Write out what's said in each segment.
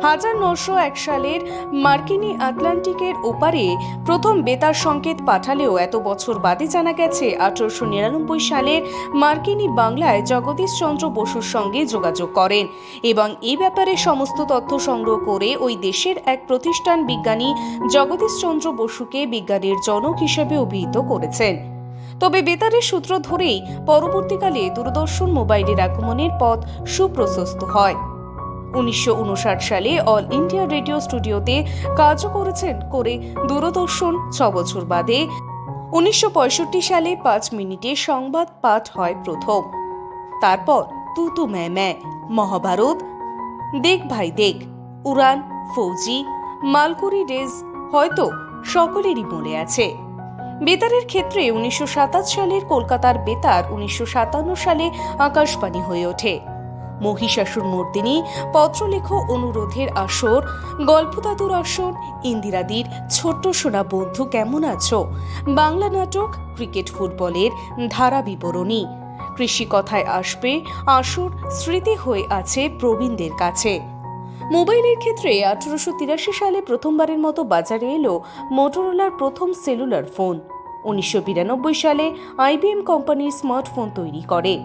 1901 সালের মার্কিনি আটলান্টিকের ওপারে প্রথম বেতার সংকেত পাঠালেও এত বছর বাদে জানা গেছে 1899 সালের মার্কিনি বাংলায় জগদীশচন্দ্র বসুর সঙ্গে যোগাযোগ করেন এবং এই ব্যাপারে সমস্ত তথ্য সংগ্রহ করে ওই দেশের এক প্রতিষ্ঠান বিজ্ঞানী জগদীশচন্দ্র বসুকে বিজ্ঞানের জনক হিসেবে অভিহিত করেছেন। তবে বেতারের সূত্র ধরেই পরবর্তীকালে দূরদর্শন মোবাইলের আগমনের পথ সুপ্রশস্ত হয়। 1959 সালে অল ইন্ডিয়া রেডিও স্টুডিওতে কাজও করেছেন করে দূরদর্শন 6 বছর বাদে 1965 সালে 5 মিনিটে সংবাদ পাঠ হয় প্রথম। তারপর তু তু ম্যায় ম্যায়, মহাভারত, দেখ ভাই দেখ, উড়ান, ফৌজি, মালকুরি ডেজ হয়তো সকলেরই মনে আছে। বেতারের ক্ষেত্রে 1927 সালের কলকাতার বেতার 1957 সালে আকাশবাণী হয়ে ওঠে। মহিষাসুর মর্দিনী, পত্রলেখ অনুরোধের আসর, গল্পদাদুর আসর, ইন্দিরাদির ছোট্ট সোনা বন্ধু কেমন আছো, বাংলা নাটক, ক্রিকেট ফুটবলের ধারা বিবরণী, কৃষি কথায় আসবে আসর স্মৃতি হয়ে আছে প্রবীণদের কাছে। মোবাইলের ক্ষেত্রে 1883 সালে প্রথমবারের মতো বাজারে এলো মোটরোলার প্রথম সেলুলার ফোন। 1992 সালে IBM কোম্পানির স্মার্টফোন তৈরি করে।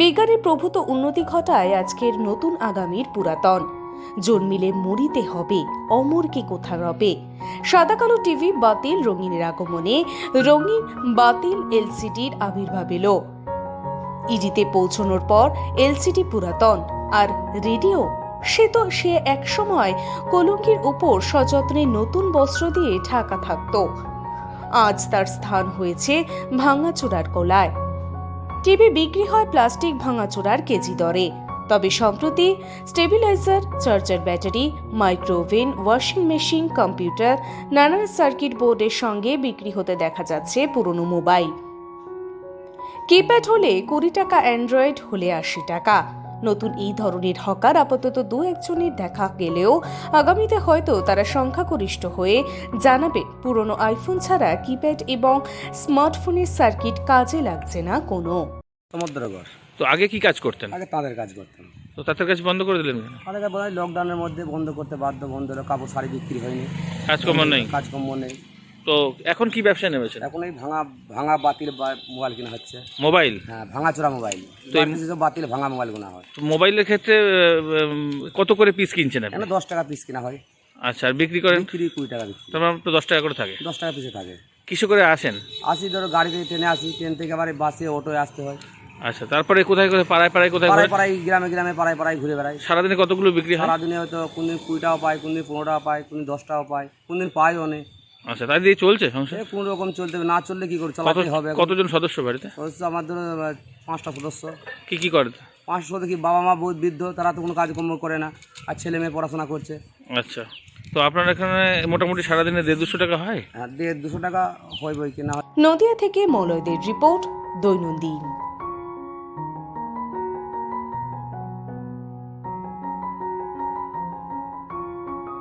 বিজ্ঞানের প্রভূত উন্নতি ঘটায় আজকের নতুন আগামীর পুরাতন। জন্মিলে মরিতে হবে, অমর কি কোথা রবে। সাদা কালো টিভি বাতিল, রঙিনের আগমনে রঙিন বাতিল LCDর আবির্ভাব এলো। ইডিতে পৌঁছানোর পর LCD পুরাতন। আর রেডিও, সে এক সময় কলঙ্কির উপর সযত্নে নতুন বস্ত্র দিয়ে ঢাকা থাকতো। আজ তার স্থান হয়েছে ভাঙাচোরার কোলায়। টিভি বিক্রি হয় প্লাস্টিক ভাঙাচোরার কেজি দরে। তবে সম্প্রতি stabiliser, charger battery, micro oven, washing machine, computer, নানান সার্কিট বোর্ডের সঙ্গে বিক্রি হতে দেখা যাচ্ছে পুরনো মোবাইল। কিপ্যাড হলে 20 টাকা, অ্যান্ড্রয়েড হলে 80 টাকা। নতুন এই ধরনের হকার আপাতত 2-1জনের দেখা গেলেও আগামীতে হয়তো তারা সংখ্যাগরিষ্ঠ হয়ে জানাবে পুরনো আইফোন ছাড়া কিপ্যাড এবং স্মার্টফোনের সার্কিট কাজে লাগছে না কোনো। তো আগে কি কাজ করতেন? আগে তাদের কাজ করতাম। তো তাদের কাজ বন্ধ করে দিলেন? তাদের কাজ লকডাউনের মধ্যে বন্ধ করতে বাধ্য, বন্ধ হলো। কাপড় শাড়ি বিক্রি হয়নি, কাজকর্ম নেই। কাজকর্ম নেই। তো এখন কি ব্যবসা নেমেছেন? এখন এই ভাঙা বাতিল মোবাইল কেনা হচ্ছে। মোবাইল? হ্যাঁ, ভাঙাচোরা মোবাইল। তো বাতিল ভাঙা মোবাইল কেনা হয়। তো মোবাইলের ক্ষেত্রে কত করে পিস কিনছেন আপনি? 10 টাকা পিস কেনা হয়। আচ্ছা, আর বিক্রি করেন? 20 টাকা বিক্রি। তোমার তো 10 টাকা করে থাকে? 10 টাকা পিসে থাকে। কিসে করে আসেন? আসি ধরো গাড়িতে, ট্রেনে আসি, ট্রেন থেকে আবার বাসে, অটোয় আসতে হয়। আচ্ছা, তারপরে কোথায় কোথায় পাড়ায় কোথায় পাড়ায় গ্রামে গ্রামে পাড়ায় ঘুরে বেড়াই। সারাদিনে কতগুলো বিক্রি হয়? সারাদিনে হয়তো কোনদিন 20 টাকা পাই, কোনদিন 15 টাকা পাই, কোনদিন 10 টাকা পাই, কোনদিন পাই অনেক। আচ্ছা, তাই দিয়ে চলছে সংসার? কোন রকম চলতে হবে, না চললে কি করে চালাতে হবে। কতজন সদস্য বাড়িতে? সদস্য আমাদের 5টা সদস্য। কি করে? 5 সদস্য কি, বাবা মা বহুত বৃদ্ধ, তারা তো কোনো কাজকর্ম করে না, আর ছেলে মেয়ে পড়াশোনা করছে। আচ্ছা, তো আপনার এখানে মোটামুটি সারাদিনে 150-200 টাকা হয়? হ্যাঁ, 150-200 টাকা হয় বই কিনা। নদিয়া থেকে মলয়দের রিপোর্ট, দৈনন্দিন।